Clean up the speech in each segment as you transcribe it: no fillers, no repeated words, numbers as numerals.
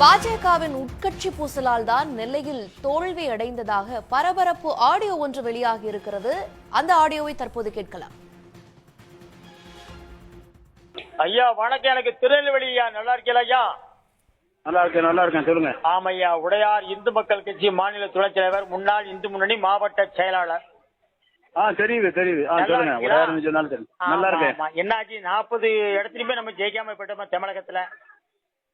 பாஜகவின் உட்கட்சி பூசலால் தான் நெல்லையில் தோல்வி அடைந்ததாக பரபரப்பு ஆடியோ ஒன்று வெளியாகி இருக்கிறது. அந்த ஆடியோவை தற்போது கேட்கலாம். ஐயா வணக்கம். எனக்கு திருநெல்வேலி ஐயா. நல்லா இருக்கீங்களா ஐயா? நல்லா இருக்கேன் சொல்லுங்க. ஆமையா, உடையார் இந்து மக்கள் கட்சி மாநில துணைத் தலைவர், முன்னாள் இந்து முன்னணி மாவட்ட செயலாளர். தெரியுது சொல்லுங்க. உடையார் சொன்னாலும் தெரியும். நல்லா இருக்கேன். என்னாச்சு, 40 இடத்துலயுமே நம்ம ஜெயிக்காம போயிட்டோம் தமிழகத்துல.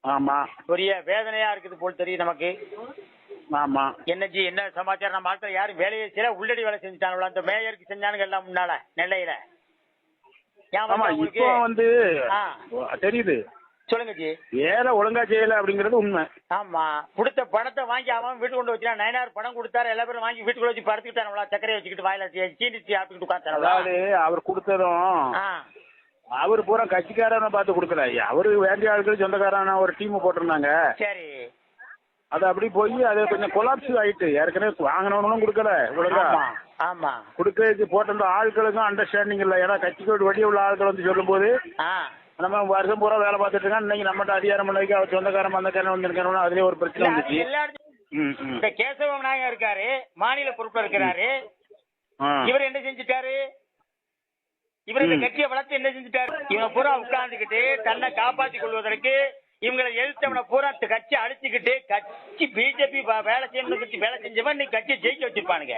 ஆமா, பெரிய வேதனையா இருக்குது போல் தெரியும் நமக்கு. ஆமா, என்ன சமாச்சாரம்? நம்ம ஆட்கள் யாரும் வேலையை செய்யல, உள்ளடி வேலை செஞ்சுட்டாங்களா? அந்த மேயருக்கு செஞ்சானுங்க எல்லாம் முன்னால நெல்லையில. இப்போ வந்து தெரியுது. சொல்லுங்க ஜி. வேலை ஒழுங்கா செய்யல அப்படிங்கறது உண்மை. ஆமா, கொடுத்த பணத்தை வாங்கி அவன் வீட்டு கொண்டு வச்சா. 9,000 பணம் கொடுத்தாரு, எல்லா பேரும் வாங்கி வீட்டுக்குள்ள வச்சு படுத்துக்கிட்டாங்களா? சக்கரையை வச்சுக்கிட்டு வாயில சீனி சாப்பிட்டுக்கிட்டு உட்காந்துட்டாங்களா? அவர் கொடுத்ததும் அவர் பூரா கட்சிக்காரனை பார்த்து கொடுக்கல. அவரு வேண்டிய ஆட்கள் சொந்தக்காரன ஒரு டீம் போட்டிருந்தாங்க. சரி, அது அப்படி போய் அது கொஞ்சம் கொலாப்ஸ் ஆயிட்டு. ஏற்கனவே வாங்கினவனும் கொடுக்கல ஒழுங்கா. ஆமா, கொடுக்க போட்டிருந்த ஆட்களுக்கும் அண்டர்ஸ்டாண்டிங் இல்ல. ஏன்னா கட்சிக்கு வழிய உள்ள ஆட்கள் வந்து சொல்லும் போது நம்ம வருஷம் பூரா வேலை பார்த்துட்டு இருக்கோம். இன்னைக்கு நம்மகிட்ட அதிகாரம் பண்ணதுக்கு அவர் சொந்தக்காரன் வந்தக்காரன் வந்திருக்காரு. அதுலயே ஒரு பிரச்சனை வந்துச்சு. இந்த கேசவ நாயகம் இருக்காரு, மாநில பொறுப்புல இருக்கிறாரு. இவர் என்ன செஞ்சுட்டாரு? இவர் இந்த கட்சியை வளர்த்து என்ன செஞ்சுட்டாரு? இவன் பூரா உட்கார்ந்துக்கிட்டு தன்னை காப்பாற்றிக் கொள்வதற்கு இவங்களை எழுத்தவனை பூரா கட்சி அழிச்சுக்கிட்டு கட்சி பிஜேபி வேலை செய்யணும் வேலை செஞ்சவன் நீ கட்சியை ஜெயிக்க வச்சிருப்பானுங்க.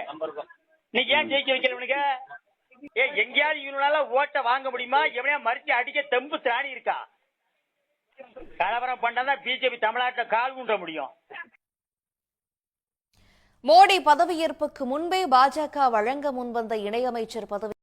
நீங்க ஏன் ஜெயிக்க வைக்கிறவனுங்க? எங்கேயாவது இவனால ஓட்ட வாங்க முடியுமா? எவனையா மறிச்சு அடிக்க தெம்பு திராணி இருக்கா? கலவரம் பண்ணாதான் பிஜேபி தமிழ்நாட்டில் கால் ஊன்ற முடியும். மோடி பதவியேற்புக்கு முன்பே பாஜக வழங்க முன்வந்த இணையமைச்சர் பதவி